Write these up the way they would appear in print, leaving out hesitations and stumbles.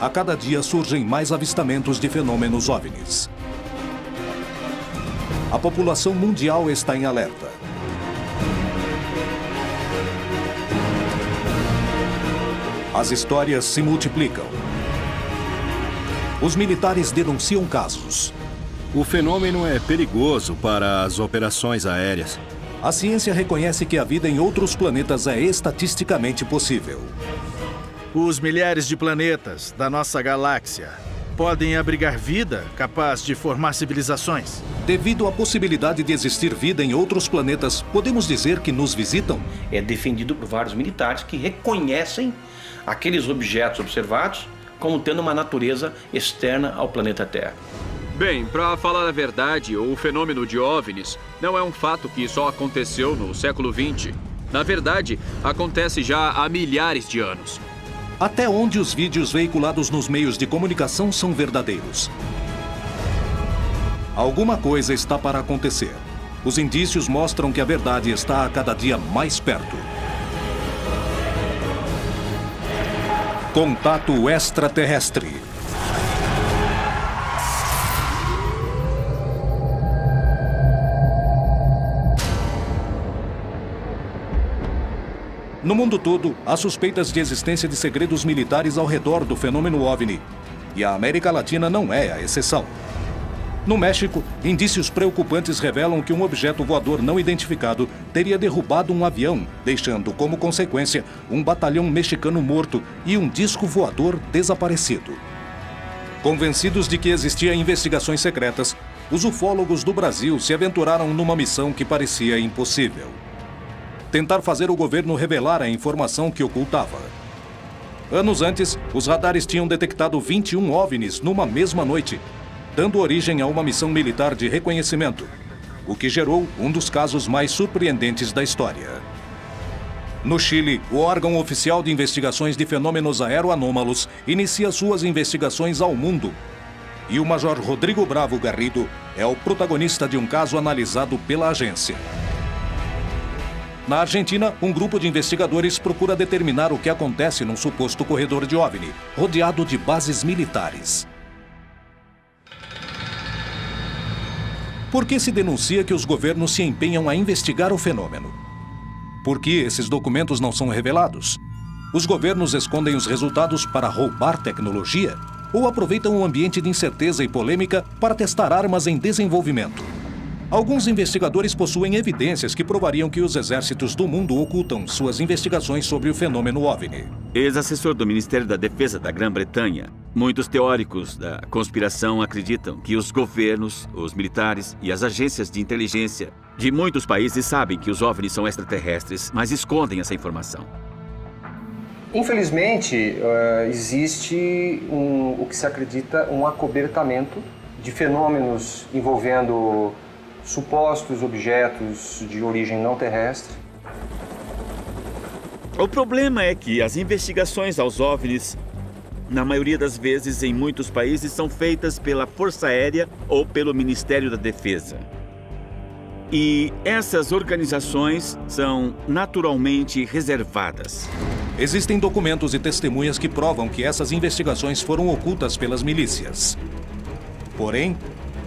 a cada dia surgem mais avistamentos de fenômenos OVNIs. A população mundial está em alerta. As histórias se multiplicam. Os militares denunciam casos. O fenômeno é perigoso para as operações aéreas. A ciência reconhece que a vida em outros planetas é estatisticamente possível. Os milhares de planetas da nossa galáxia podem abrigar vida capaz de formar civilizações. Devido à possibilidade de existir vida em outros planetas, podemos dizer que nos visitam? É defendido por vários militares que reconhecem aqueles objetos observados como tendo uma natureza externa ao planeta Terra. Bem, para falar a verdade, o fenômeno de OVNIs não é um fato que só aconteceu no século XX. Na verdade, acontece já há milhares de anos. Até onde os vídeos veiculados nos meios de comunicação são verdadeiros? Alguma coisa está para acontecer. Os indícios mostram que a verdade está a cada dia mais perto. Contato extraterrestre. No mundo todo, há suspeitas de existência de segredos militares ao redor do fenômeno OVNI. E a América Latina não é a exceção. No México, indícios preocupantes revelam que um objeto voador não identificado teria derrubado um avião, deixando como consequência um batalhão mexicano morto e um disco voador desaparecido. Convencidos de que existiam investigações secretas, os ufólogos do Brasil se aventuraram numa missão que parecia impossível: tentar fazer o governo revelar a informação que ocultava. Anos antes, os radares tinham detectado 21 OVNIs numa mesma noite, dando origem a uma missão militar de reconhecimento, o que gerou um dos casos mais surpreendentes da história. No Chile, o órgão oficial de investigações de fenômenos aeroanômalos inicia suas investigações ao mundo. E o Major Rodrigo Bravo Garrido é o protagonista de um caso analisado pela agência. Na Argentina, um grupo de investigadores procura determinar o que acontece num suposto corredor de OVNI, rodeado de bases militares. Por que se denuncia que os governos se empenham a investigar o fenômeno? Por que esses documentos não são revelados? Os governos escondem os resultados para roubar tecnologia? Ou aproveitam um ambiente de incerteza e polêmica para testar armas em desenvolvimento? Alguns investigadores possuem evidências que provariam que os exércitos do mundo ocultam suas investigações sobre o fenômeno OVNI. Ex-assessor do Ministério da Defesa da Grã-Bretanha, muitos teóricos da conspiração acreditam que os governos, os militares e as agências de inteligência de muitos países sabem que os OVNIs são extraterrestres, mas escondem essa informação. Infelizmente, existe o que se acredita um acobertamento de fenômenos envolvendo supostos objetos de origem não terrestre. O problema é que as investigações aos OVNIs, na maioria das vezes em muitos países, são feitas pela Força Aérea ou pelo Ministério da Defesa. E essas organizações são naturalmente reservadas. Existem documentos e testemunhas que provam que essas investigações foram ocultas pelas milícias. Porém,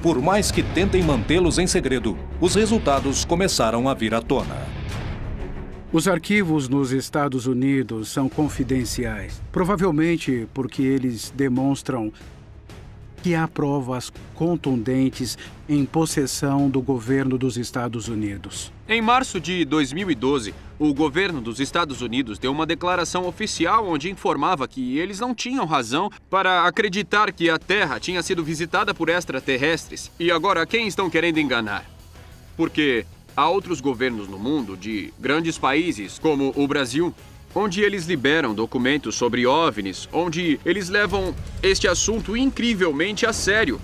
por mais que tentem mantê-los em segredo, os resultados começaram a vir à tona. Os arquivos nos Estados Unidos são confidenciais, provavelmente porque eles demonstram que há provas contundentes em possessão do governo dos Estados Unidos. Em março de 2012, o governo dos Estados Unidos deu uma declaração oficial onde informava que eles não tinham razão para acreditar que a Terra tinha sido visitada por extraterrestres. E agora, quem estão querendo enganar? Porque há outros governos no mundo, de grandes países, como o Brasil, onde eles liberam documentos sobre OVNIs, onde eles levam este assunto incrivelmente a sério.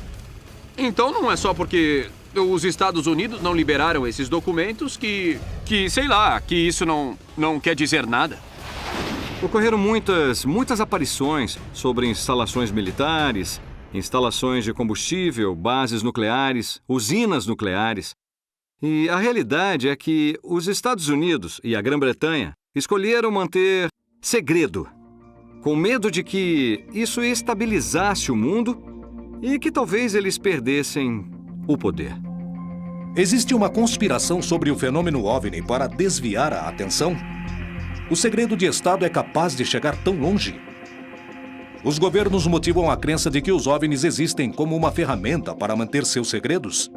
Então não é só porque os Estados Unidos não liberaram esses documentos que sei lá, que isso não quer dizer nada. Ocorreram muitas aparições sobre instalações militares, instalações de combustível, bases nucleares, usinas nucleares. E a realidade é que os Estados Unidos e a Grã-Bretanha escolheram manter segredo com medo de que isso estabilizasse o mundo e que talvez eles perdessem o poder. Existe uma conspiração sobre o fenômeno OVNI para desviar a atenção? O segredo de Estado é capaz de chegar tão longe? Os governos motivam a crença de que os OVNIs existem como uma ferramenta para manter seus segredos?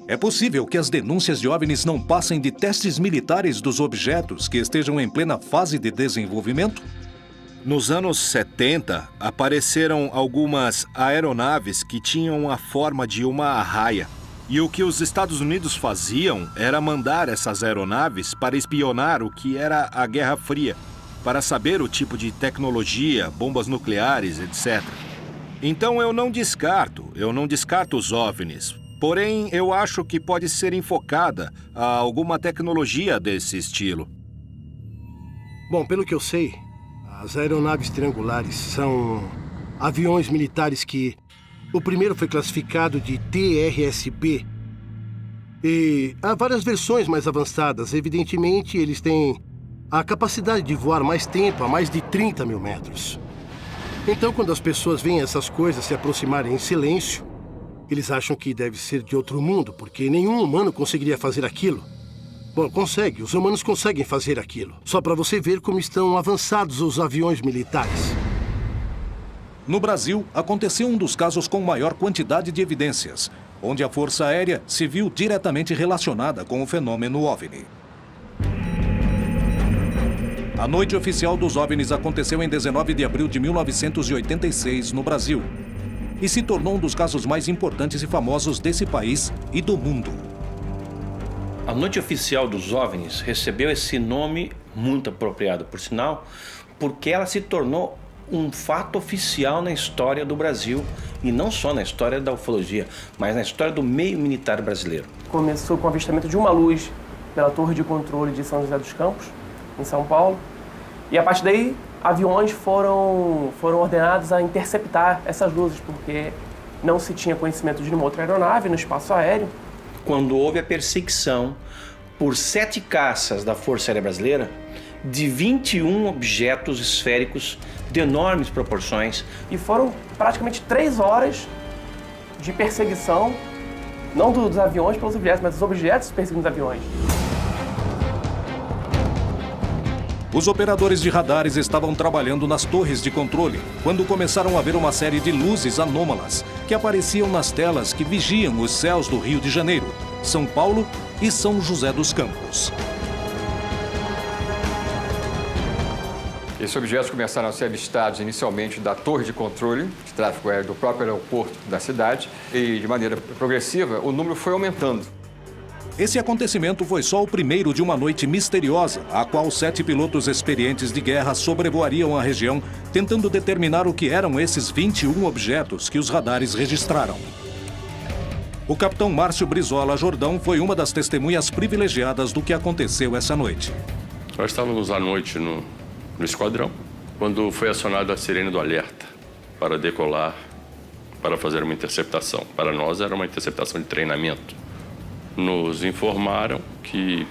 É possível que as denúncias de OVNIs não passem de testes militares dos objetos que estejam em plena fase de desenvolvimento? Nos anos 70, apareceram algumas aeronaves que tinham a forma de uma arraia. E o que os Estados Unidos faziam era mandar essas aeronaves para espionar o que era a Guerra Fria, para saber o tipo de tecnologia, bombas nucleares, etc. Então eu não descarto os OVNIs. Porém, eu acho que pode ser enfocada a alguma tecnologia desse estilo. Bom, pelo que eu sei, as aeronaves triangulares são aviões militares que o primeiro foi classificado de TRSB. E há várias versões mais avançadas. Evidentemente, eles têm a capacidade de voar mais tempo, a mais de 30 mil metros. Então, quando as pessoas veem essas coisas se aproximarem em silêncio, eles acham que deve ser de outro mundo, porque nenhum humano conseguiria fazer aquilo. Bom, os humanos conseguem fazer aquilo. Só para você ver como estão avançados os aviões militares. No Brasil, aconteceu um dos casos com maior quantidade de evidências, onde a Força Aérea se viu diretamente relacionada com o fenômeno OVNI. A noite oficial dos OVNIs aconteceu em 19 de abril de 1986, no Brasil, e se tornou um dos casos mais importantes e famosos desse país e do mundo. A noite oficial dos OVNIs recebeu esse nome muito apropriado, por sinal, porque ela se tornou um fato oficial na história do Brasil, e não só na história da ufologia, mas na história do meio militar brasileiro. Começou com o avistamento de uma luz pela Torre de Controle de São José dos Campos, em São Paulo, e a partir daí aviões foram ordenados a interceptar essas luzes, porque não se tinha conhecimento de nenhuma outra aeronave no espaço aéreo. Quando houve a perseguição por 7 caças da Força Aérea Brasileira, de 21 objetos esféricos de enormes proporções. E foram praticamente 3 horas de perseguição, não dos aviões pelos objetos, mas dos objetos perseguindo os aviões. Os operadores de radares estavam trabalhando nas torres de controle, quando começaram a ver uma série de luzes anômalas que apareciam nas telas que vigiam os céus do Rio de Janeiro, São Paulo e São José dos Campos. Esses objetos começaram a ser avistados inicialmente da torre de controle de tráfego aéreo do próprio aeroporto da cidade e, de maneira progressiva, o número foi aumentando. Esse acontecimento foi só o primeiro de uma noite misteriosa, a qual 7 pilotos experientes de guerra sobrevoariam a região, tentando determinar o que eram esses 21 objetos que os radares registraram. O capitão Márcio Brizola Jordão foi uma das testemunhas privilegiadas do que aconteceu essa noite. Nós estávamos à noite no esquadrão, quando foi acionada a sirene do alerta para decolar, para fazer uma interceptação. Para nós era uma interceptação de treinamento. Nos informaram que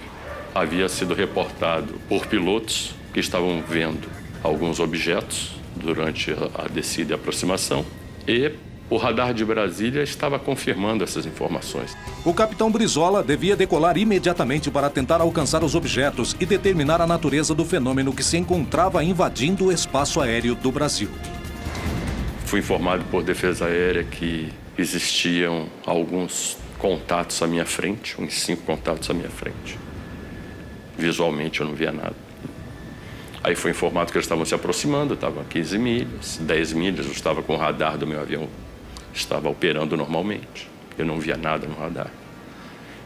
havia sido reportado por pilotos que estavam vendo alguns objetos durante a descida e aproximação, e o radar de Brasília estava confirmando essas informações. O capitão Brizola devia decolar imediatamente para tentar alcançar os objetos e determinar a natureza do fenômeno que se encontrava invadindo o espaço aéreo do Brasil. Fui informado por Defesa Aérea que existiam alguns contatos à minha frente, uns 5 contatos à minha frente. Visualmente eu não via nada. Aí foi informado que eles estavam se aproximando, estavam a 15 milhas, 10 milhas, eu estava com o radar do meu avião, estava operando normalmente. Eu não via nada no radar.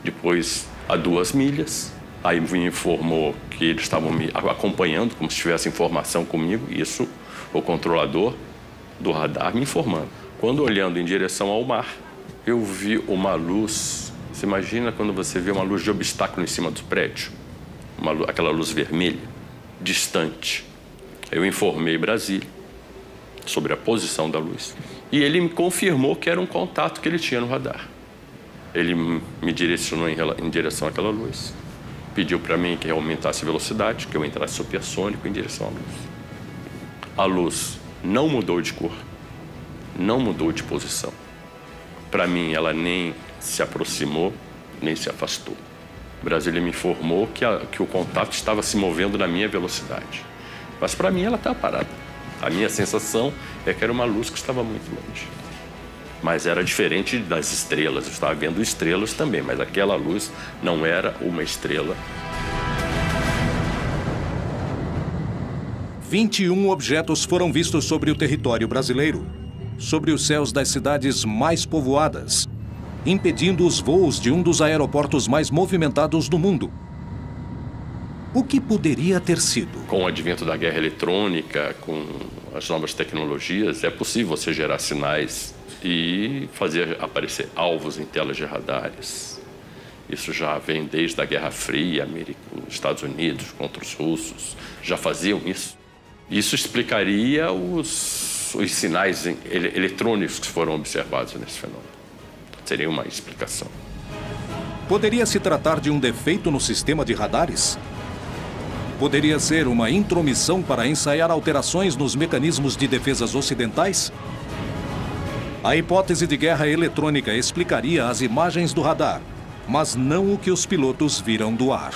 Depois, a 2 milhas, aí me informou que eles estavam me acompanhando, como se tivesse informação comigo, isso o controlador do radar me informando. Quando olhando em direção ao mar, eu vi uma luz. Você imagina quando você vê uma luz de obstáculo em cima do prédio? Aquela luz vermelha, distante. Eu informei Brasília sobre a posição da luz. E ele me confirmou que era um contato que ele tinha no radar. Ele me direcionou em direção àquela luz. Pediu para mim que eu aumentasse a velocidade, que eu entrasse supersônico em direção à luz. A luz não mudou de cor, não mudou de posição. Para mim, ela nem se aproximou, nem se afastou. Brasília me informou que o contato estava se movendo na minha velocidade. Mas para mim ela estava parada. A minha sensação é que era uma luz que estava muito longe. Mas era diferente das estrelas. Eu estava vendo estrelas também, mas aquela luz não era uma estrela. 21 objetos foram vistos sobre o território brasileiro, sobre os céus das cidades mais povoadas, impedindo os voos de um dos aeroportos mais movimentados do mundo. O que poderia ter sido? Com o advento da guerra eletrônica, com as novas tecnologias, é possível você gerar sinais e fazer aparecer alvos em telas de radares. Isso já vem desde a Guerra Fria, os Estados Unidos contra os russos já faziam isso. Isso explicaria os sinais eletrônicos que foram observados nesse fenômeno. Seria uma explicação. Poderia se tratar de um defeito no sistema de radares? Poderia ser uma intromissão para ensaiar alterações nos mecanismos de defesas ocidentais? A hipótese de guerra eletrônica explicaria as imagens do radar, mas não o que os pilotos viram do ar.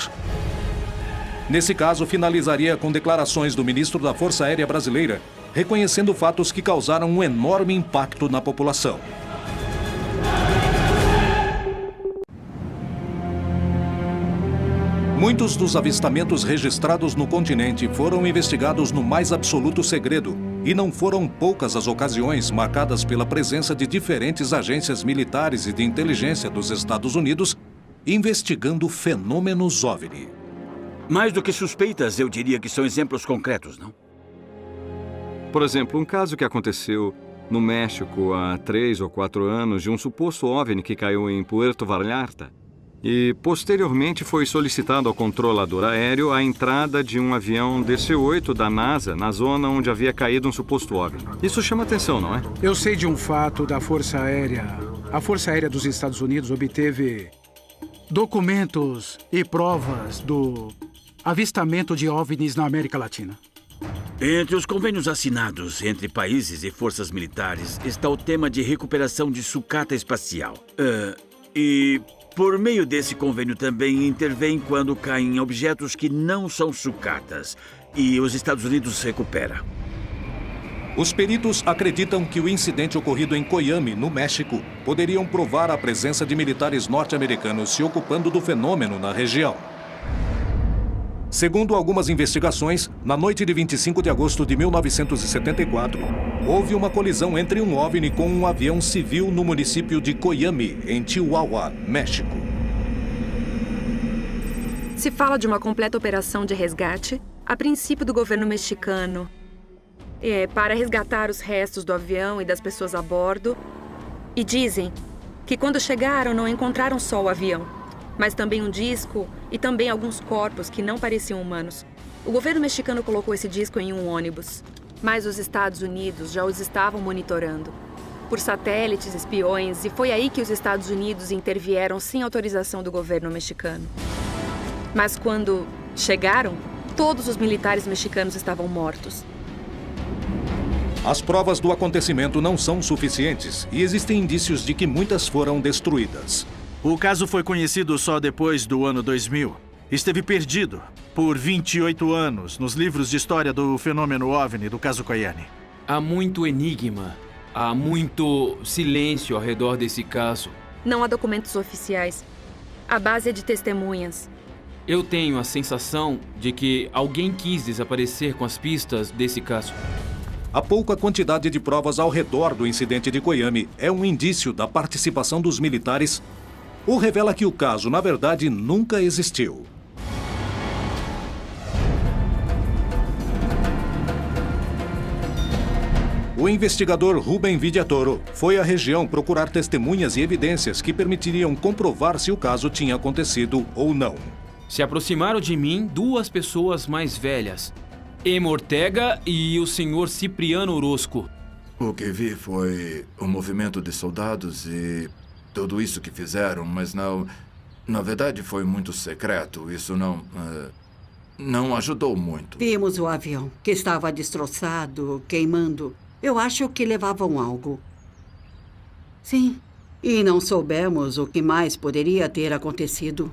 Nesse caso, finalizaria com declarações do ministro da Força Aérea Brasileira, reconhecendo fatos que causaram um enorme impacto na população. Muitos dos avistamentos registrados no continente foram investigados no mais absoluto segredo, e não foram poucas as ocasiões marcadas pela presença de diferentes agências militares e de inteligência dos Estados Unidos investigando fenômenos OVNI. Mais do que suspeitas, eu diria que são exemplos concretos, não? Por exemplo, um caso que aconteceu no México há 3 ou 4 anos de um suposto OVNI que caiu em Puerto Vallarta. E, posteriormente, foi solicitado ao controlador aéreo a entrada de um avião DC-8 da NASA na zona onde havia caído um suposto OVNI. Isso chama atenção, não é? Eu sei de um fato da Força Aérea. A Força Aérea dos Estados Unidos obteve documentos e provas do avistamento de OVNIs na América Latina. Entre os convênios assinados entre países e forças militares está o tema de recuperação de sucata espacial. Por meio desse convênio também intervém quando caem objetos que não são sucatas e os Estados Unidos recupera. Os peritos acreditam que o incidente ocorrido em Coyame, no México, poderiam provar a presença de militares norte-americanos se ocupando do fenômeno na região. Segundo algumas investigações, na noite de 25 de agosto de 1974, houve uma colisão entre um OVNI com um avião civil no município de Coyame, em Chihuahua, México. Se fala de uma completa operação de resgate, a princípio do governo mexicano, para resgatar os restos do avião e das pessoas a bordo. E dizem que quando chegaram não encontraram só o avião, mas também um disco e também alguns corpos que não pareciam humanos. O governo mexicano colocou esse disco em um ônibus, mas os Estados Unidos já os estavam monitorando por satélites, espiões, e foi aí que os Estados Unidos intervieram sem autorização do governo mexicano. Mas quando chegaram, todos os militares mexicanos estavam mortos. As provas do acontecimento não são suficientes e existem indícios de que muitas foram destruídas. O caso foi conhecido só depois do ano 2000. Esteve perdido por 28 anos nos livros de história do fenômeno OVNI do caso Coyame. Há muito enigma, há muito silêncio ao redor desse caso. Não há documentos oficiais. A base é de testemunhas. Eu tenho a sensação de que alguém quis desaparecer com as pistas desse caso. A pouca quantidade de provas ao redor do incidente de Coyame é um indício da participação dos militares ou revela que o caso, na verdade, nunca existiu. O investigador Rubem Vidiatoro foi à região procurar testemunhas e evidências que permitiriam comprovar se o caso tinha acontecido ou não. Se aproximaram de mim 2 pessoas mais velhas, Emma Ortega e o senhor Cipriano Orozco. O que vi foi o movimento de soldados e tudo isso que fizeram, mas não... Na verdade, foi muito secreto. Isso não... não ajudou muito. Vimos o avião, que estava destroçado, queimando. Eu acho que levavam algo. Sim. E não soubemos o que mais poderia ter acontecido.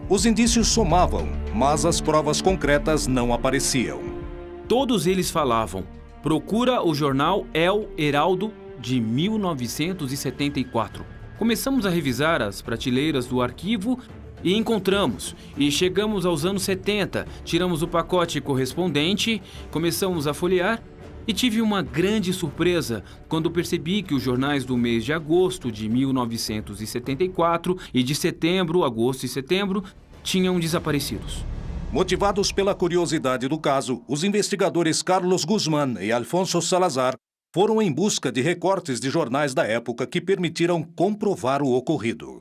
Os indícios somavam, mas as provas concretas não apareciam. Todos eles falavam: procura o jornal El Heraldo de 1974. Começamos a revisar as prateleiras do arquivo e encontramos. E chegamos aos anos 70, tiramos o pacote correspondente, começamos a folhear e tive uma grande surpresa quando percebi que os jornais do mês de agosto de 1974 e de setembro, agosto e setembro, tinham desaparecidos. Motivados pela curiosidade do caso, os investigadores Carlos Guzmán e Alfonso Salazar foram em busca de recortes de jornais da época que permitiram comprovar o ocorrido.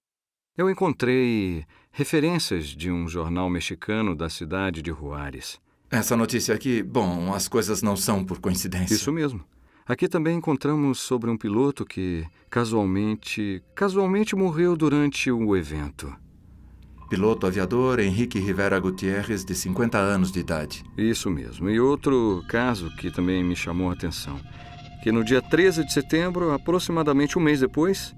Eu encontrei referências de um jornal mexicano da cidade de Juárez. Essa notícia aqui, bom, as coisas não são por coincidência. Isso mesmo. Aqui também encontramos sobre um piloto que casualmente morreu durante o evento. Piloto aviador Henrique Rivera Gutierrez, de 50 anos de idade. Isso mesmo. E outro caso que também me chamou a atenção, que no dia 13 de setembro, aproximadamente um mês depois,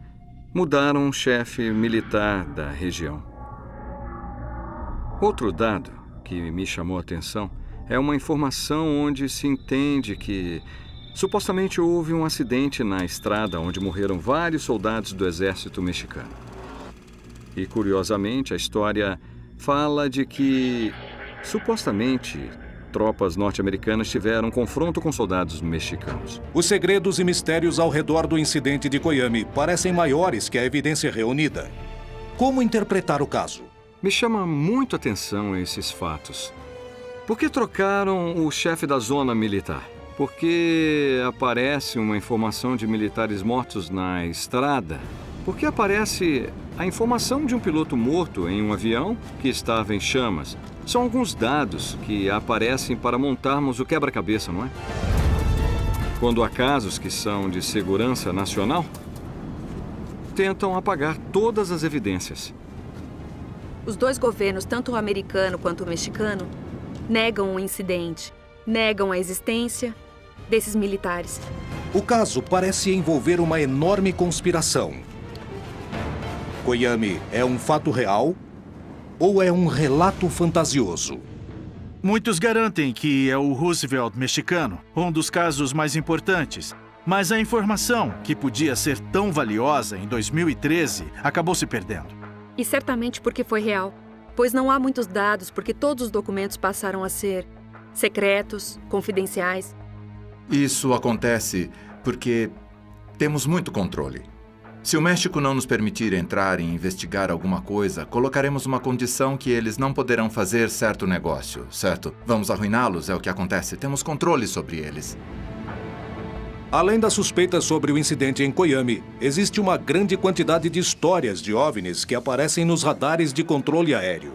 mudaram um chefe militar da região. Outro dado que me chamou a atenção é uma informação onde se entende que supostamente houve um acidente na estrada onde morreram vários soldados do exército mexicano. E, curiosamente, a história fala de que, supostamente, tropas norte-americanas tiveram um confronto com soldados mexicanos. Os segredos e mistérios ao redor do incidente de Coyame parecem maiores que a evidência reunida. Como interpretar o caso? Me chama muito a atenção esses fatos. Por que trocaram o chefe da zona militar? Por que aparece uma informação de militares mortos na estrada? Por que aparece a informação de um piloto morto em um avião que estava em chamas? São alguns dados que aparecem para montarmos o quebra-cabeça, não é? Quando há casos que são de segurança nacional, tentam apagar todas as evidências. Os dois governos, tanto o americano quanto o mexicano, negam o incidente, negam a existência desses militares. O caso parece envolver uma enorme conspiração. Coyame é um fato real ou é um relato fantasioso? Muitos garantem que é o Roosevelt mexicano, um dos casos mais importantes. Mas a informação, que podia ser tão valiosa em 2013, acabou se perdendo. E certamente porque foi real, pois não há muitos dados porque todos os documentos passaram a ser secretos, confidenciais. Isso acontece porque temos muito controle. Se o México não nos permitir entrar e investigar alguma coisa, colocaremos uma condição que eles não poderão fazer certo negócio, certo? Vamos arruiná-los, é o que acontece. Temos controle sobre eles. Além das suspeitas sobre o incidente em Coyame, existe uma grande quantidade de histórias de OVNIs que aparecem nos radares de controle aéreo.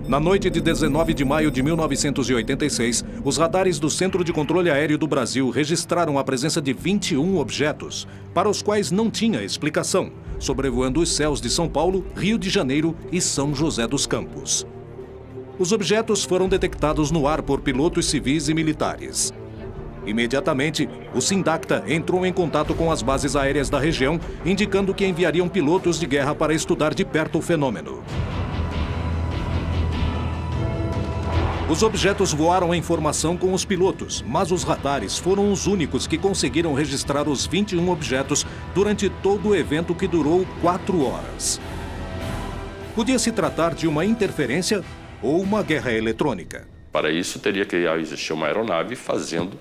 Na noite de 19 de maio de 1986, os radares do Centro de Controle Aéreo do Brasil registraram a presença de 21 objetos, para os quais não tinha explicação, sobrevoando os céus de São Paulo, Rio de Janeiro e São José dos Campos. Os objetos foram detectados no ar por pilotos civis e militares. Imediatamente, o Sindacta entrou em contato com as bases aéreas da região, indicando que enviariam pilotos de guerra para estudar de perto o fenômeno. Os objetos voaram em formação com os pilotos, mas os radares foram os únicos que conseguiram registrar os 21 objetos durante todo o evento, que durou 4 horas. Podia se tratar de uma interferência ou uma guerra eletrônica. Para isso, teria que existir uma aeronave fazendo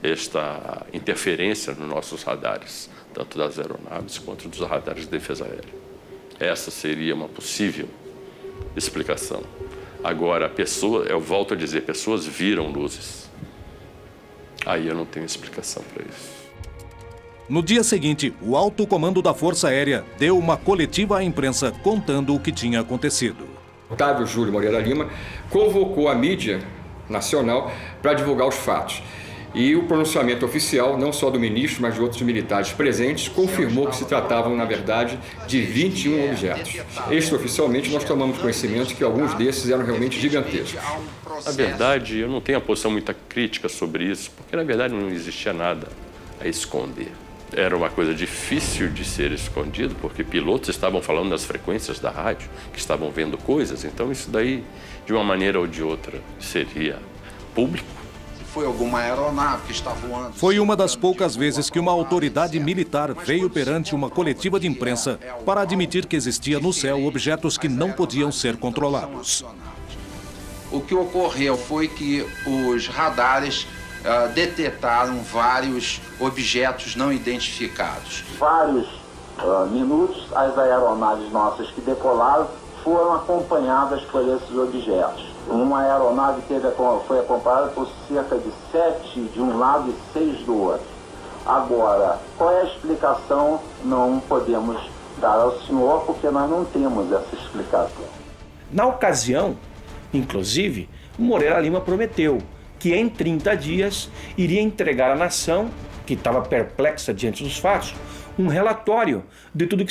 esta interferência nos nossos radares, tanto das aeronaves quanto dos radares de defesa aérea. Essa seria uma possível explicação. Agora, eu volto a dizer, pessoas viram luzes. Aí eu não tenho explicação para isso. No dia seguinte, o alto comando da Força Aérea deu uma coletiva à imprensa contando o que tinha acontecido. Otávio Júlio Moreira Lima convocou a mídia nacional para divulgar os fatos. E o pronunciamento oficial, não só do ministro, mas de outros militares presentes, confirmou que se tratavam, na verdade, de 21 objetos. Extraoficialmente, nós tomamos conhecimento que alguns desses eram realmente gigantescos. Na verdade, eu não tenho uma posição muito crítica sobre isso, porque, na verdade, não existia nada a esconder. Era uma coisa difícil de ser escondido, porque pilotos estavam falando nas frequências da rádio, que estavam vendo coisas, então isso daí, de uma maneira ou de outra, seria público. Foi alguma aeronave que está voando. Foi uma das poucas vezes que uma autoridade militar veio perante uma coletiva de imprensa para admitir que existia no céu objetos que não podiam ser controlados. O que ocorreu foi que os radares detectaram vários objetos não identificados. Vários minutos, as aeronaves nossas que decolaram foram acompanhadas por esses objetos. Uma aeronave foi acompanhada por cerca de 7 de um lado e 6 do outro. Agora, qual é a explicação? Não podemos dar ao senhor, porque nós não temos essa explicação. Na ocasião, inclusive, Moreira Lima prometeu que em 30 dias iria entregar à nação, que estava perplexa diante dos fatos, um relatório de tudo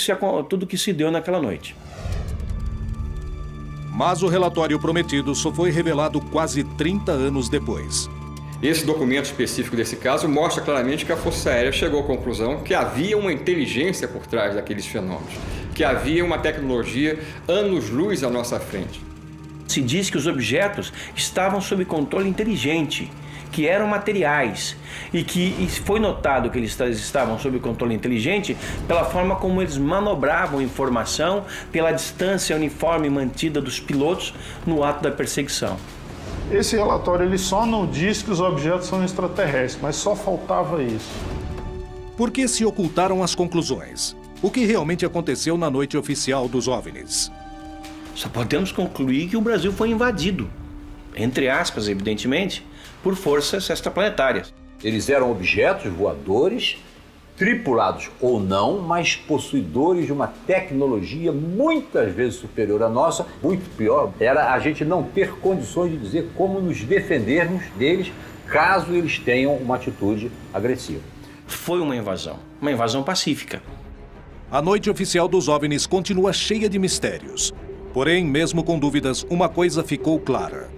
que se deu naquela noite. Mas o relatório prometido só foi revelado quase 30 anos depois. Esse documento específico desse caso mostra claramente que a Força Aérea chegou à conclusão que havia uma inteligência por trás daqueles fenômenos, que havia uma tecnologia anos-luz à nossa frente. Se diz que os objetos estavam sob controle inteligente, que eram materiais, e foi notado que eles estavam sob controle inteligente pela forma como eles manobravam informação, pela distância uniforme mantida dos pilotos no ato da perseguição. Esse relatório ele só não diz que os objetos são extraterrestres, mas só faltava isso. Por que se ocultaram as conclusões? O que realmente aconteceu na noite oficial dos OVNIs? Só podemos concluir que o Brasil foi invadido, entre aspas, evidentemente, por forças extraplanetárias. Eles eram objetos voadores, tripulados ou não, mas possuidores de uma tecnologia muitas vezes superior à nossa. Muito pior era a gente não ter condições de dizer como nos defendermos deles caso eles tenham uma atitude agressiva. Foi uma invasão pacífica. A noite oficial dos OVNIs continua cheia de mistérios. Porém, mesmo com dúvidas, uma coisa ficou clara.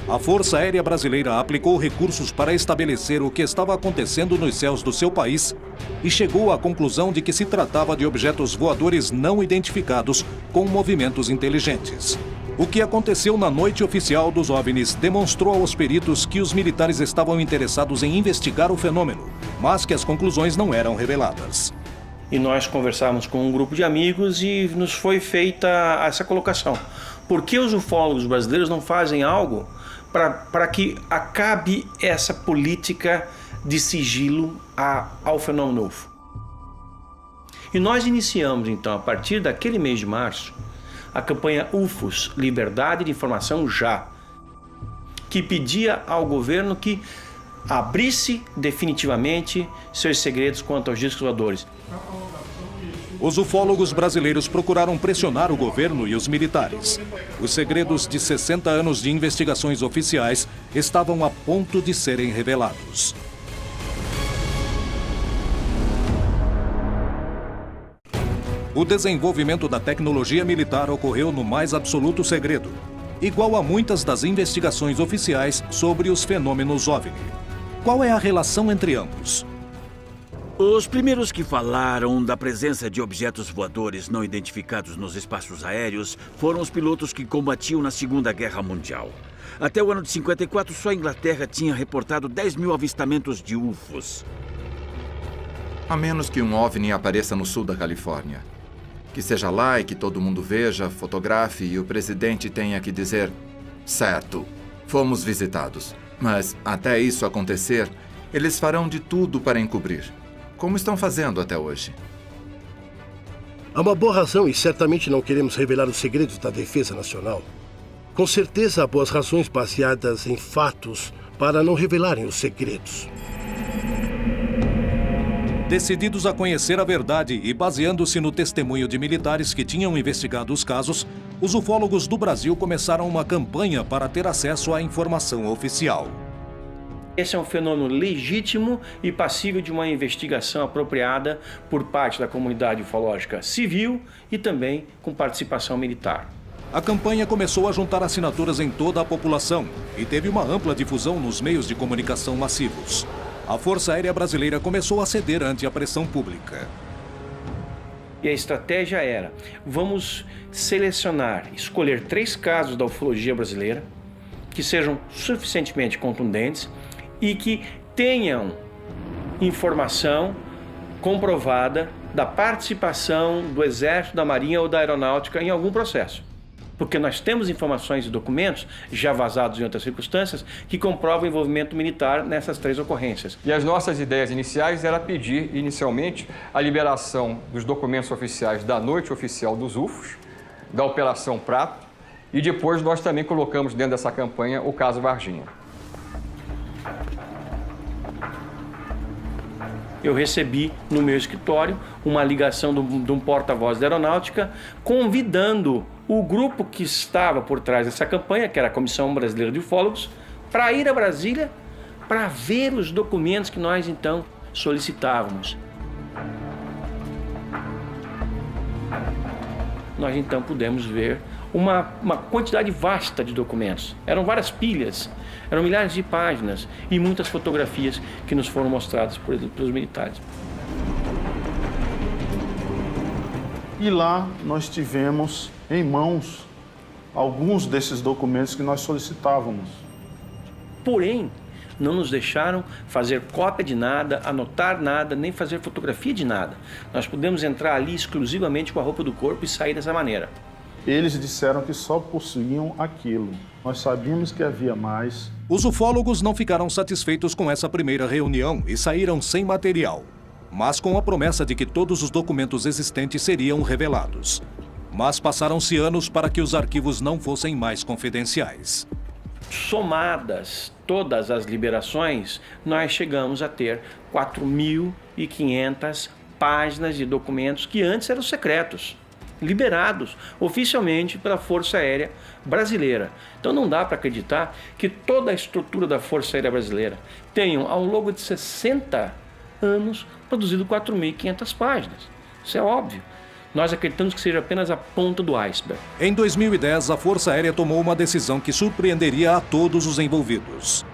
A Força Aérea Brasileira aplicou recursos para estabelecer o que estava acontecendo nos céus do seu país e chegou à conclusão de que se tratava de objetos voadores não identificados com movimentos inteligentes. O que aconteceu na noite oficial dos OVNIs demonstrou aos peritos que os militares estavam interessados em investigar o fenômeno, mas que as conclusões não eram reveladas. E nós conversávamos com um grupo de amigos e nos foi feita essa colocação. Por que os ufólogos brasileiros não fazem algo para que acabe essa política de sigilo ao fenômeno UFO? E nós iniciamos, então, a partir daquele mês de março, a campanha UFOs, Liberdade de Informação Já, que pedia ao governo que abrisse definitivamente seus segredos quanto aos discos voadores. Os ufólogos brasileiros procuraram pressionar o governo e os militares. Os segredos de 60 anos de investigações oficiais estavam a ponto de serem revelados. O desenvolvimento da tecnologia militar ocorreu no mais absoluto segredo, igual a muitas das investigações oficiais sobre os fenômenos OVNI. Qual é a relação entre ambos? Os primeiros que falaram da presença de objetos voadores não identificados nos espaços aéreos foram os pilotos que combatiam na Segunda Guerra Mundial. Até o ano de 54, só a Inglaterra tinha reportado 10 mil avistamentos de UFOs. A menos que um OVNI apareça no sul da Califórnia. Que seja lá e que todo mundo veja, fotografe e o presidente tenha que dizer: certo, fomos visitados. Mas até isso acontecer, eles farão de tudo para encobrir. Como estão fazendo até hoje? Há uma boa razão e certamente não queremos revelar os segredos da defesa nacional. Com certeza há boas razões baseadas em fatos para não revelarem os segredos. Decididos a conhecer a verdade e baseando-se no testemunho de militares que tinham investigado os casos, os ufólogos do Brasil começaram uma campanha para ter acesso à informação oficial. Esse é um fenômeno legítimo e passível de uma investigação apropriada por parte da comunidade ufológica civil e também com participação militar. A campanha começou a juntar assinaturas em toda a população e teve uma ampla difusão nos meios de comunicação massivos. A Força Aérea Brasileira começou a ceder ante a pressão pública. E a estratégia era, vamos selecionar, escolher 3 casos da ufologia brasileira que sejam suficientemente contundentes e que tenham informação comprovada da participação do Exército, da Marinha ou da Aeronáutica em algum processo. Porque nós temos informações e documentos, já vazados em outras circunstâncias, que comprovam o envolvimento militar nessas 3 ocorrências. E as nossas ideias iniciais era pedir, inicialmente, a liberação dos documentos oficiais da Noite Oficial dos UFOs, da Operação Prato, e depois nós também colocamos dentro dessa campanha o caso Varginha. Eu recebi no meu escritório uma ligação de um porta-voz da Aeronáutica convidando o grupo que estava por trás dessa campanha, que era a Comissão Brasileira de Ufólogos, para ir a Brasília para ver os documentos que nós então solicitávamos. Nós então pudemos ver uma quantidade vasta de documentos. Eram várias pilhas, eram milhares de páginas e muitas fotografias que nos foram mostradas pelos militares. E lá nós tivemos em mãos alguns desses documentos que nós solicitávamos. Porém, não nos deixaram fazer cópia de nada, anotar nada, nem fazer fotografia de nada. Nós pudemos entrar ali exclusivamente com a roupa do corpo e sair dessa maneira. Eles disseram que só possuíam aquilo. Nós sabíamos que havia mais. Os ufólogos não ficaram satisfeitos com essa primeira reunião e saíram sem material, mas com a promessa de que todos os documentos existentes seriam revelados. Mas passaram-se anos para que os arquivos não fossem mais confidenciais. Somadas todas as liberações, nós chegamos a ter 4.500 páginas de documentos que antes eram secretos, liberados oficialmente pela Força Aérea Brasileira. Então não dá para acreditar que toda a estrutura da Força Aérea Brasileira tenha, ao longo de 60 anos, produzido 4.500 páginas. Isso é óbvio. Nós acreditamos que seja apenas a ponta do iceberg. Em 2010, a Força Aérea tomou uma decisão que surpreenderia a todos os envolvidos.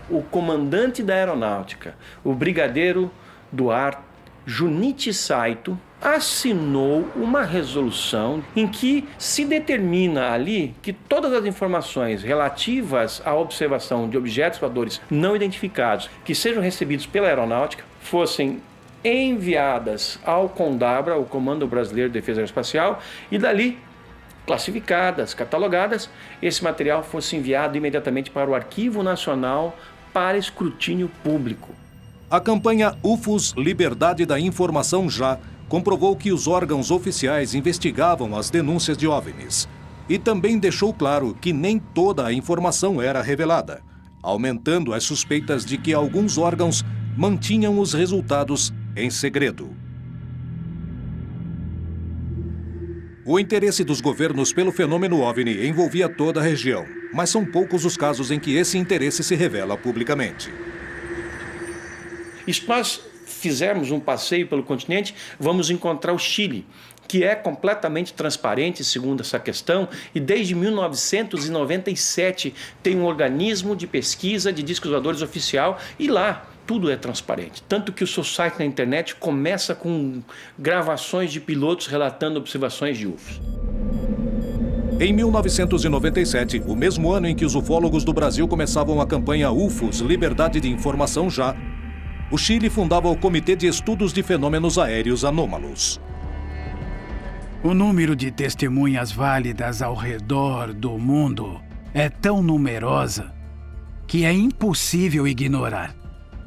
O comandante da Aeronáutica, o brigadeiro do ar Junichi Saito, assinou uma resolução em que se determina ali que todas as informações relativas à observação de objetos voadores não identificados que sejam recebidos pela Aeronáutica fossem enviadas ao CONDABRA, o Comando Brasileiro de Defesa Aeroespacial, e dali, classificadas, catalogadas, esse material fosse enviado imediatamente para o Arquivo Nacional para escrutínio público. A campanha UFOS Liberdade da Informação Já comprovou que os órgãos oficiais investigavam as denúncias de OVNIs e também deixou claro que nem toda a informação era revelada, aumentando as suspeitas de que alguns órgãos mantinham os resultados em segredo. O interesse dos governos pelo fenômeno OVNI envolvia toda a região, mas são poucos os casos em que esse interesse se revela publicamente. E se nós fizermos um passeio pelo continente, vamos encontrar o Chile, que é completamente transparente, segundo essa questão, e desde 1997 tem um organismo de pesquisa de discos voadores oficial, e lá tudo é transparente. Tanto que o seu site na internet começa com gravações de pilotos relatando observações de UFOs. Em 1997, o mesmo ano em que os ufólogos do Brasil começavam a campanha UFOS Liberdade de Informação Já, o Chile fundava o Comitê de Estudos de Fenômenos Aéreos Anômalos. O número de testemunhas válidas ao redor do mundo é tão numerosa que é impossível ignorar.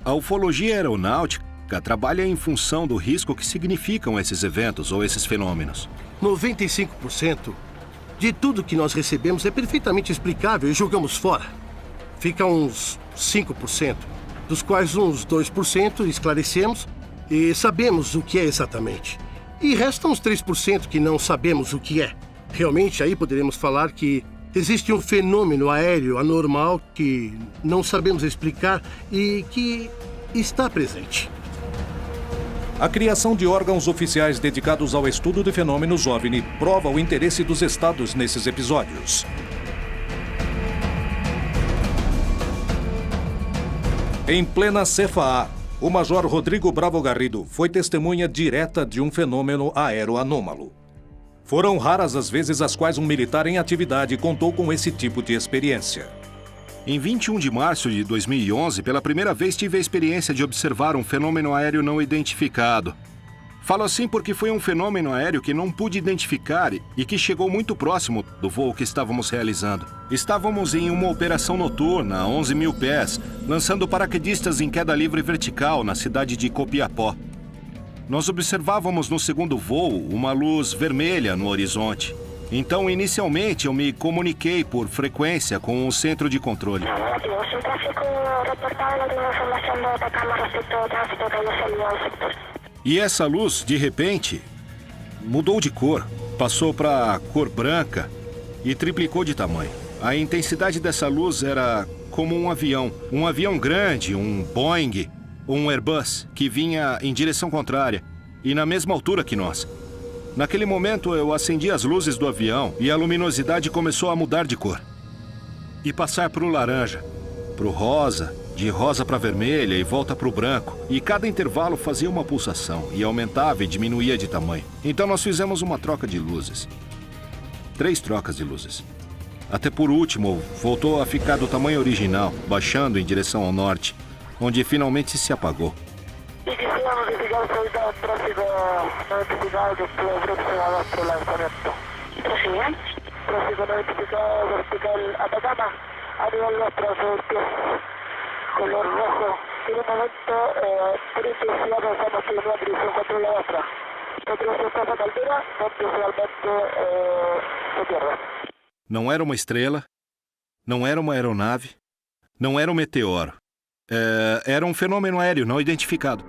A ufologia aeronáutica trabalha em função do risco que significam esses eventos ou esses fenômenos. 95% de tudo que nós recebemos é perfeitamente explicável e jogamos fora. Fica uns 5%, dos quais uns 2% esclarecemos e sabemos o que é exatamente. E restam uns 3% que não sabemos o que é. Realmente, aí poderemos falar que existe um fenômeno aéreo anormal que não sabemos explicar e que está presente. A criação de órgãos oficiais dedicados ao estudo de fenômenos OVNI prova o interesse dos estados nesses episódios. Em plena CFA, o Major Rodrigo Bravo Garrido foi testemunha direta de um fenômeno aéreo anômalo. Foram raras as vezes as quais um militar em atividade contou com esse tipo de experiência. Em 21 de março de 2011, pela primeira vez tive a experiência de observar um fenômeno aéreo não identificado. Falo assim porque foi um fenômeno aéreo que não pude identificar e que chegou muito próximo do voo que estávamos realizando. Estávamos em uma operação noturna a 11 mil pés, lançando paraquedistas em queda livre vertical na cidade de Copiapó. Nós observávamos no segundo voo uma luz vermelha no horizonte. Então, inicialmente, eu me comuniquei por frequência com o centro de controle. E essa luz, de repente, mudou de cor. Passou para cor branca e triplicou de tamanho. A intensidade dessa luz era como um avião grande, um Boeing ou um Airbus, que vinha em direção contrária e na mesma altura que nós. Naquele momento, eu acendi as luzes do avião e a luminosidade começou a mudar de cor. E passar para o laranja, para o rosa, de rosa para vermelha e volta para o branco. E cada intervalo fazia uma pulsação e aumentava e diminuía de tamanho. Então nós fizemos uma troca de luzes. 3 trocas de luzes. Até por último, voltou a ficar do tamanho original, baixando em direção ao norte, onde finalmente se apagou. Y quisiera notificar ahorita tráfico no identificado que estuvo próximo a nuestro lanzamiento. ¿Prosigue? Tráfico no identificado vertical Atacama, a nivel nuestro sur, color rojo. En un momento, por intensidad pensamos que la dirección contra la otra. Nosotros estamos a altura, donde realmente se pierde. Não era uma estrela, não era uma aeronave, não era um meteoro. Era um fenômeno aéreo não identificado.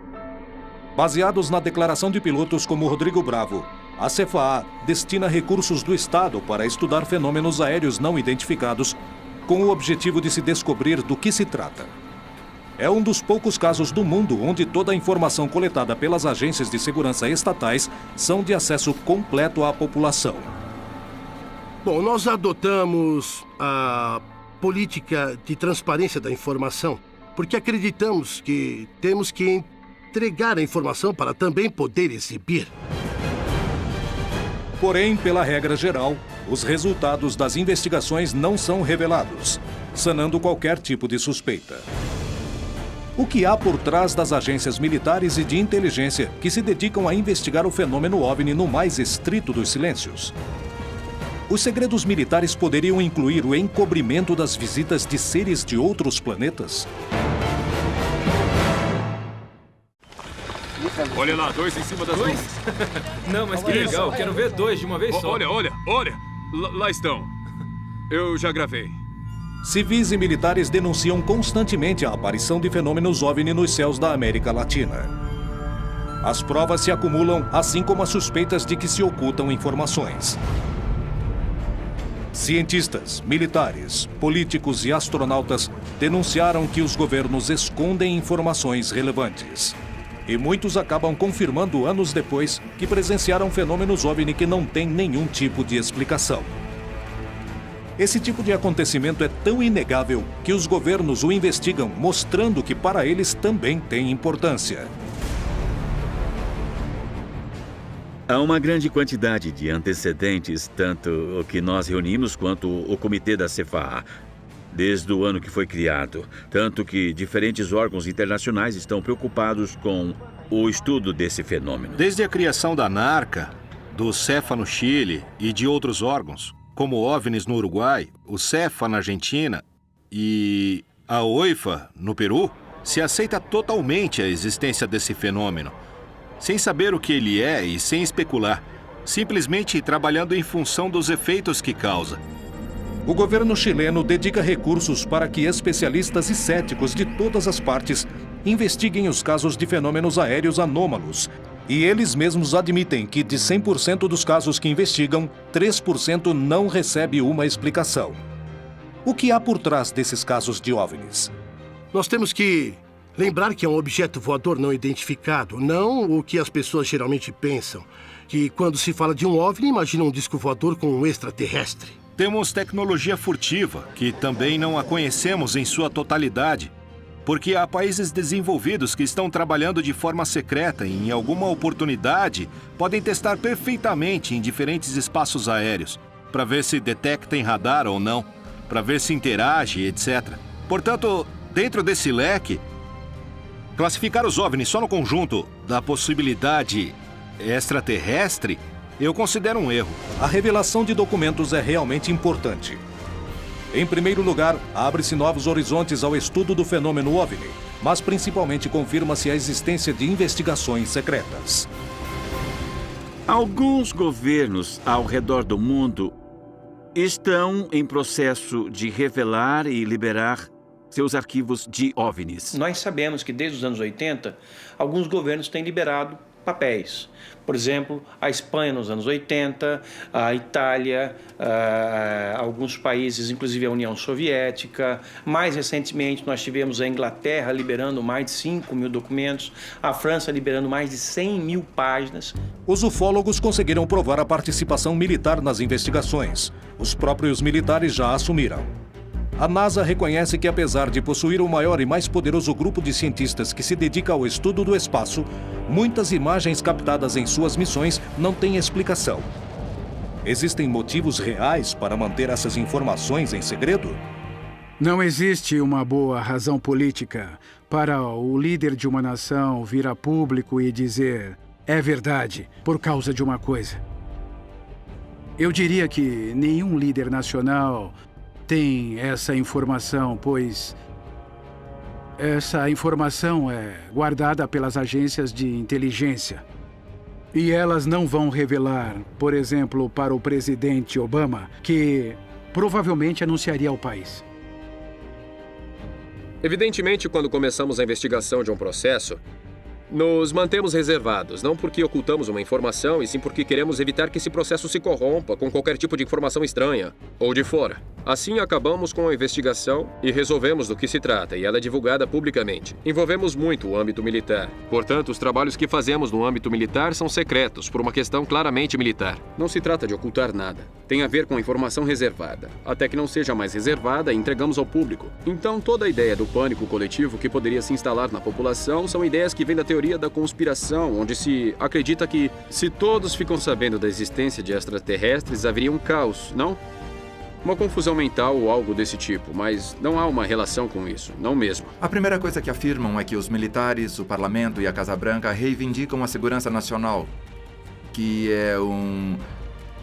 Baseados na declaração de pilotos como Rodrigo Bravo, a CFA destina recursos do Estado para estudar fenômenos aéreos não identificados, com o objetivo de se descobrir do que se trata. É um dos poucos casos do mundo onde toda a informação coletada pelas agências de segurança estatais são de acesso completo à população. Bom, nós adotamos a política de transparência da informação porque acreditamos que temos que entregar a informação para também poder exibir. Porém, pela regra geral, os resultados das investigações não são revelados, sanando qualquer tipo de suspeita. O que há por trás das agências militares e de inteligência que se dedicam a investigar o fenômeno OVNI no mais estrito dos silêncios? Os segredos militares poderiam incluir o encobrimento das visitas de seres de outros planetas? Olha lá, 2 em cima das nuvens. Não, mas que legal, quero ver 2 de uma vez só. Olha. Lá estão. Eu já gravei. Civis e militares denunciam constantemente a aparição de fenômenos OVNI nos céus da América Latina. As provas se acumulam, assim como as suspeitas de que se ocultam informações. Cientistas, militares, políticos e astronautas denunciaram que os governos escondem informações relevantes. E muitos acabam confirmando anos depois que presenciaram fenômenos OVNI que não têm nenhum tipo de explicação. Esse tipo de acontecimento é tão inegável que os governos o investigam, mostrando que para eles também tem importância. Há uma grande quantidade de antecedentes, tanto o que nós reunimos quanto o comitê da CFA, desde o ano que foi criado. Tanto que diferentes órgãos internacionais estão preocupados com o estudo desse fenômeno. Desde a criação da NARCA, do CEFA no Chile e de outros órgãos, como o OVNIs no Uruguai, o CEFA na Argentina e a OIFA no Peru, se aceita totalmente a existência desse fenômeno, sem saber o que ele é e sem especular, simplesmente trabalhando em função dos efeitos que causa. O governo chileno dedica recursos para que especialistas e céticos de todas as partes investiguem os casos de fenômenos aéreos anômalos E eles mesmos admitem que de 100% dos casos que investigam, 3% não recebe uma explicação. O que há por trás desses casos de OVNIs? Nós temos que lembrar que é um objeto voador não identificado, não o que as pessoas geralmente pensam, que quando se fala de um OVNI, imagina um disco voador com um extraterrestre. Temos tecnologia furtiva, que também não a conhecemos em sua totalidade, porque há países desenvolvidos que estão trabalhando de forma secreta e, em alguma oportunidade, podem testar perfeitamente em diferentes espaços aéreos, para ver se detecta em radar ou não, para ver se interage, etc. Portanto, dentro desse leque, classificar os OVNIs só no conjunto da possibilidade extraterrestre, eu considero um erro. A revelação de documentos é realmente importante. Em primeiro lugar, abre-se novos horizontes ao estudo do fenômeno OVNI, mas principalmente confirma-se a existência de investigações secretas. Alguns governos ao redor do mundo estão em processo de revelar e liberar seus arquivos de OVNIs. Nós sabemos que desde os anos 80, alguns governos têm liberado papéis. Por exemplo, a Espanha nos anos 80, a Itália, alguns países, inclusive a União Soviética. Mais recentemente, nós tivemos a Inglaterra liberando mais de 5 mil documentos, a França liberando mais de 100 mil páginas. Os ufólogos conseguiram provar a participação militar nas investigações. Os próprios militares já assumiram. A NASA reconhece que, apesar de possuir o maior e mais poderoso grupo de cientistas que se dedica ao estudo do espaço, muitas imagens captadas em suas missões não têm explicação. Existem motivos reais para manter essas informações em segredo? Não existe uma boa razão política para o líder de uma nação vir a público e dizer é verdade por causa de uma coisa. Eu diria que nenhum líder nacional tem essa informação, pois essa informação é guardada pelas agências de inteligência. E elas não vão revelar, por exemplo, para o presidente Obama, que provavelmente anunciaria ao país. Evidentemente, quando começamos a investigação de um processo, nos mantemos reservados, não porque ocultamos uma informação, e sim porque queremos evitar que esse processo se corrompa com qualquer tipo de informação estranha ou de fora. Assim, acabamos com a investigação e resolvemos do que se trata, e ela é divulgada publicamente. Envolvemos muito o âmbito militar. Portanto, os trabalhos que fazemos no âmbito militar são secretos, por uma questão claramente militar. Não se trata de ocultar nada. Tem a ver com informação reservada. Até que não seja mais reservada, entregamos ao público. Então, toda a ideia do pânico coletivo que poderia se instalar na população são ideias que vêm da teoria da conspiração, onde se acredita que, se todos ficam sabendo da existência de extraterrestres, haveria um caos, não? Uma confusão mental ou algo desse tipo, mas não há uma relação com isso, não mesmo. A primeira coisa que afirmam é que os militares, o parlamento e a Casa Branca reivindicam a segurança nacional, que é um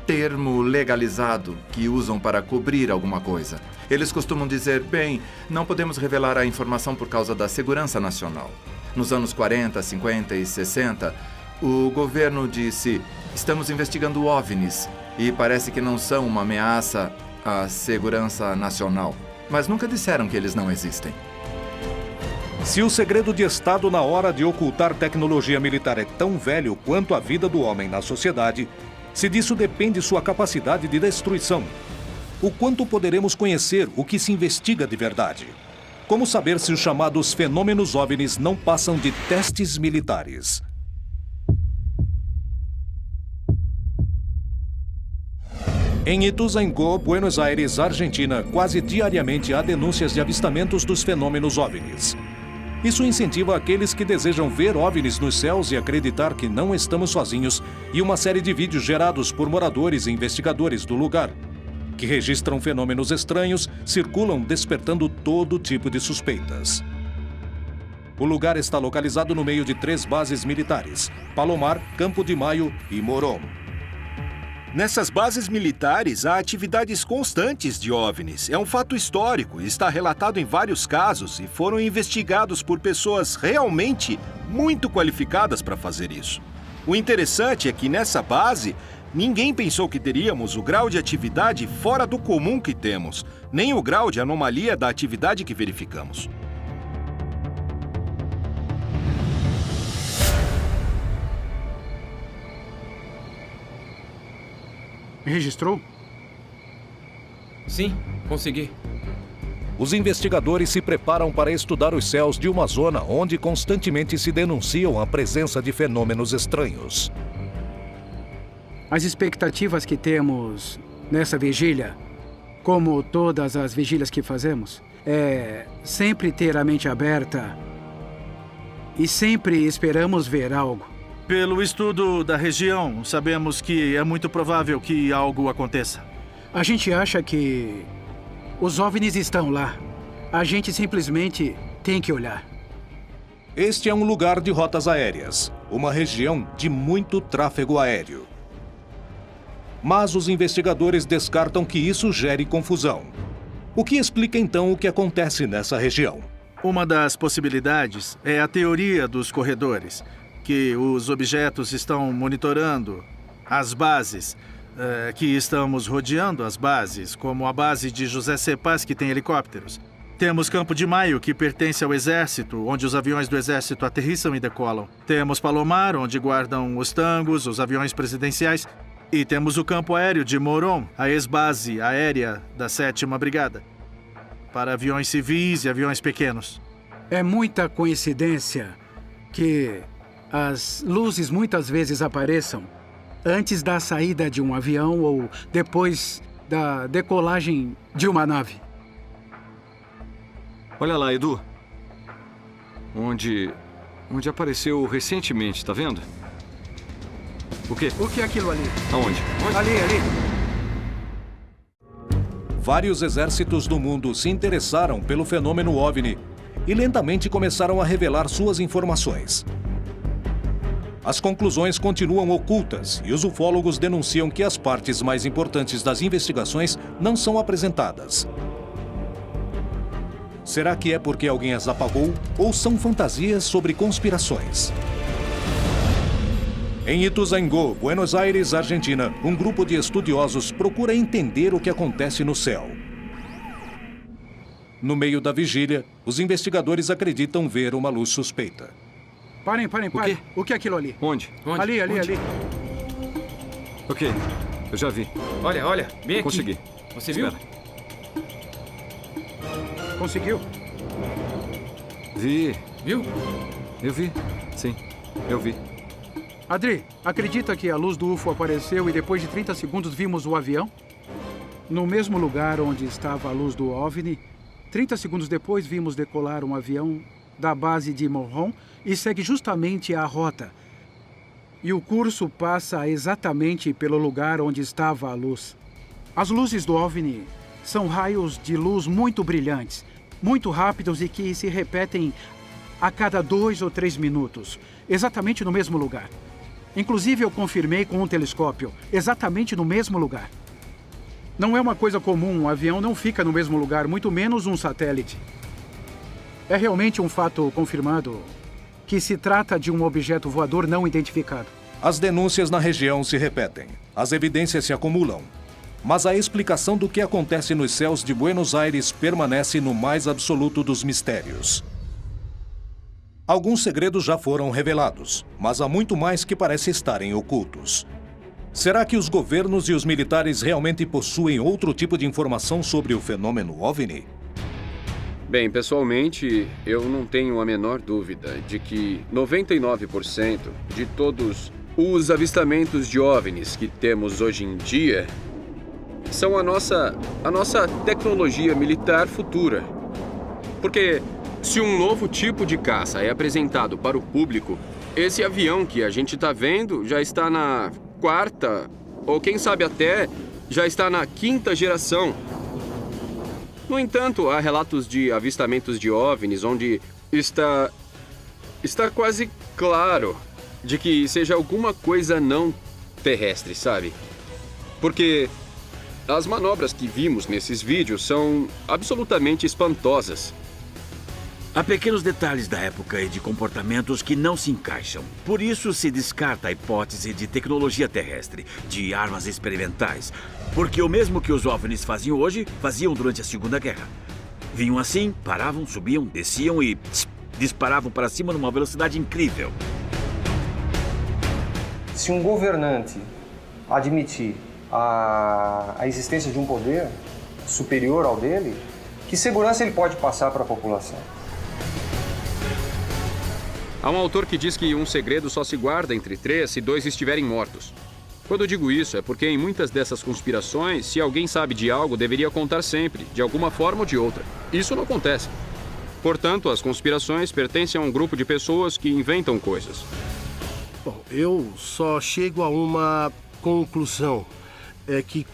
termo legalizado que usam para cobrir alguma coisa. Eles costumam dizer, bem, não podemos revelar a informação por causa da segurança nacional. Nos anos 40, 50 e 60, o governo disse, estamos investigando OVNIs e parece que não são uma ameaça à segurança nacional. Mas nunca disseram que eles não existem. Se o segredo de Estado na hora de ocultar tecnologia militar é tão velho quanto a vida do homem na sociedade, se disso depende sua capacidade de destruição, o quanto poderemos conhecer o que se investiga de verdade? Como saber se os chamados fenômenos OVNIs não passam de testes militares? Em Ituzaingó, Buenos Aires, Argentina, quase diariamente há denúncias de avistamentos dos fenômenos OVNIs. Isso incentiva aqueles que desejam ver OVNIs nos céus e acreditar que não estamos sozinhos, e uma série de vídeos gerados por moradores e investigadores do lugar, que registram fenômenos estranhos, circulam despertando todo tipo de suspeitas. O lugar está localizado no meio de 3 bases militares: Palomar, Campo de Maio e Morón. Nessas bases militares, há atividades constantes de OVNIs. É um fato histórico, está relatado em vários casos e foram investigados por pessoas realmente muito qualificadas para fazer isso. O interessante é que nessa base, ninguém pensou que teríamos o grau de atividade fora do comum que temos, nem o grau de anomalia da atividade que verificamos. Registrou? Sim, consegui. Os investigadores se preparam para estudar os céus de uma zona onde constantemente se denunciam a presença de fenômenos estranhos. As expectativas que temos nessa vigília, como todas as vigílias que fazemos, é sempre ter a mente aberta e sempre esperamos ver algo. Pelo estudo da região, sabemos que é muito provável que algo aconteça. A gente acha que os OVNIs estão lá. A gente simplesmente tem que olhar. Este é um lugar de rotas aéreas, uma região de muito tráfego aéreo. Mas os investigadores descartam que isso gere confusão. O que explica então o que acontece nessa região? Uma das possibilidades é a teoria dos corredores, que os objetos estão monitorando as bases, que estamos rodeando as bases, como a base de José C. Paz, que tem helicópteros. Temos Campo de Maio, que pertence ao Exército, onde os aviões do Exército aterrissam e decolam. Temos Palomar, onde guardam os tangos, os aviões presidenciais. E temos o Campo Aéreo de Moron, a ex-base aérea da 7ª Brigada, para aviões civis e aviões pequenos. É muita coincidência que as luzes muitas vezes apareçam antes da saída de um avião ou depois da decolagem de uma nave. Olha lá, Edu. Onde apareceu recentemente, tá vendo? O quê? O que é aquilo ali? Aonde? Ali. Vários exércitos do mundo se interessaram pelo fenômeno OVNI e lentamente começaram a revelar suas informações. As conclusões continuam ocultas e os ufólogos denunciam que as partes mais importantes das investigações não são apresentadas. Será que é porque alguém as apagou ou são fantasias sobre conspirações? Em Ituzaingó, Buenos Aires, Argentina, um grupo de estudiosos procura entender o que acontece no céu. No meio da vigília, os investigadores acreditam ver uma luz suspeita. Parem. O que é aquilo ali? Onde? Ali. Ok, eu já vi. Olha, bem aqui. Consegui. Você viu? Espera. Conseguiu? Vi. Viu? Eu vi. Sim, eu vi. Adri, acredita que a luz do UFO apareceu e depois de 30 segundos vimos o avião? No mesmo lugar onde estava a luz do OVNI, 30 segundos depois vimos decolar um avião da base de Moron e segue justamente a rota. E o curso passa exatamente pelo lugar onde estava a luz. As luzes do OVNI são raios de luz muito brilhantes, muito rápidos e que se repetem a cada 2 ou 3 minutos, exatamente no mesmo lugar. Inclusive, eu confirmei com um telescópio, exatamente no mesmo lugar. Não é uma coisa comum, um avião não fica no mesmo lugar, muito menos um satélite. É realmente um fato confirmado que se trata de um objeto voador não identificado. As denúncias na região se repetem, as evidências se acumulam, mas a explicação do que acontece nos céus de Buenos Aires permanece no mais absoluto dos mistérios. Alguns segredos já foram revelados, mas há muito mais que parece estarem ocultos. Será que os governos e os militares realmente possuem outro tipo de informação sobre o fenômeno OVNI? Bem, pessoalmente, eu não tenho a menor dúvida de que 99% de todos os avistamentos de OVNIs que temos hoje em dia são a nossa tecnologia militar futura. Porque se um novo tipo de caça é apresentado para o público, esse avião que a gente está vendo já está na 4ª, ou quem sabe até já está na 5ª geração. No entanto, há relatos de avistamentos de OVNIs onde está quase claro de que seja alguma coisa não terrestre, sabe? Porque as manobras que vimos nesses vídeos são absolutamente espantosas. Há pequenos detalhes da época e de comportamentos que não se encaixam. Por isso se descarta a hipótese de tecnologia terrestre, de armas experimentais. Porque o mesmo que os OVNIs faziam hoje, faziam durante a Segunda Guerra. Vinham assim, paravam, subiam, desciam e disparavam para cima numa velocidade incrível. Se um governante admitir a existência de um poder superior ao dele, que segurança ele pode passar para a população? Há um autor que diz que um segredo só se guarda entre 3 se 2 estiverem mortos. Quando eu digo isso, é porque em muitas dessas conspirações, se alguém sabe de algo, deveria contar sempre, de alguma forma ou de outra. Isso não acontece. Portanto, as conspirações pertencem a um grupo de pessoas que inventam coisas. Bom, eu só chego a uma conclusão. É que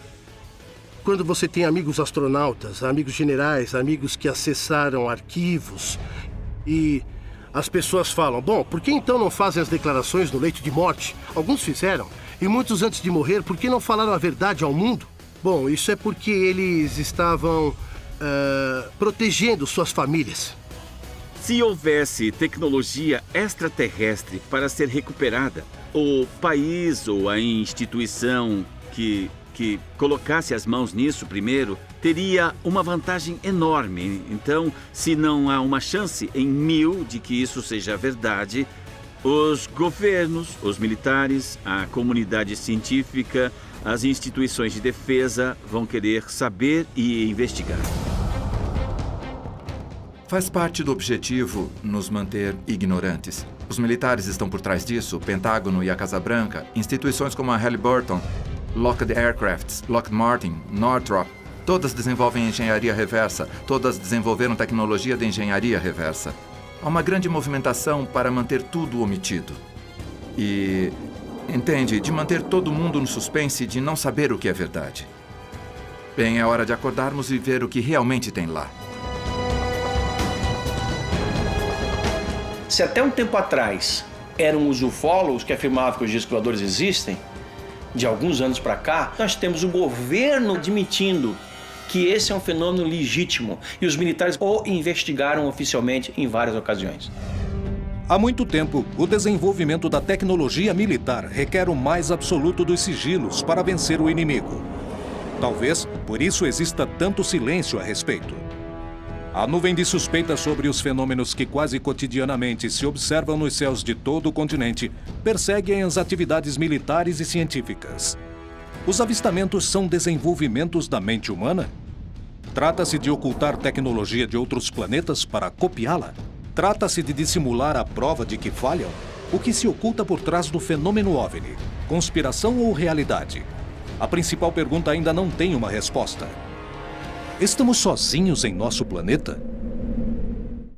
quando você tem amigos astronautas, amigos generais, amigos que acessaram arquivos e as pessoas falam, bom, por que então não fazem as declarações no leito de morte? Alguns fizeram. E muitos antes de morrer, por que não falaram a verdade ao mundo? Bom, isso é porque eles estavam protegendo suas famílias. Se houvesse tecnologia extraterrestre para ser recuperada, o país ou a instituição que colocasse as mãos nisso primeiro teria uma vantagem enorme. Então, se não há uma chance em 1000 de que isso seja verdade, os governos, os militares, a comunidade científica, as instituições de defesa vão querer saber e investigar. Faz parte do objetivo nos manter ignorantes. Os militares estão por trás disso, o Pentágono e a Casa Branca, instituições como a Halliburton, Lockheed Aircraft, Lockheed Martin, Northrop, todas desenvolvem engenharia reversa, todas desenvolveram tecnologia de engenharia reversa. Há uma grande movimentação para manter tudo omitido. E, entende, de manter todo mundo no suspense de não saber o que é verdade. Bem, é hora de acordarmos e ver o que realmente tem lá. Se até um tempo atrás eram os ufólogos que afirmavam que os discos voadores existem, de alguns anos para cá, nós temos o governo admitindo que esse é um fenômeno legítimo e os militares o investigaram oficialmente em várias ocasiões. Há muito tempo, o desenvolvimento da tecnologia militar requer o mais absoluto dos sigilos para vencer o inimigo. Talvez por isso exista tanto silêncio a respeito. A nuvem de suspeitas sobre os fenômenos que quase cotidianamente se observam nos céus de todo o continente perseguem as atividades militares e científicas. Os avistamentos são desenvolvimentos da mente humana? Trata-se de ocultar tecnologia de outros planetas para copiá-la? Trata-se de dissimular a prova de que falham? O que se oculta por trás do fenômeno OVNI? Conspiração ou realidade? A principal pergunta ainda não tem uma resposta. Estamos sozinhos em nosso planeta?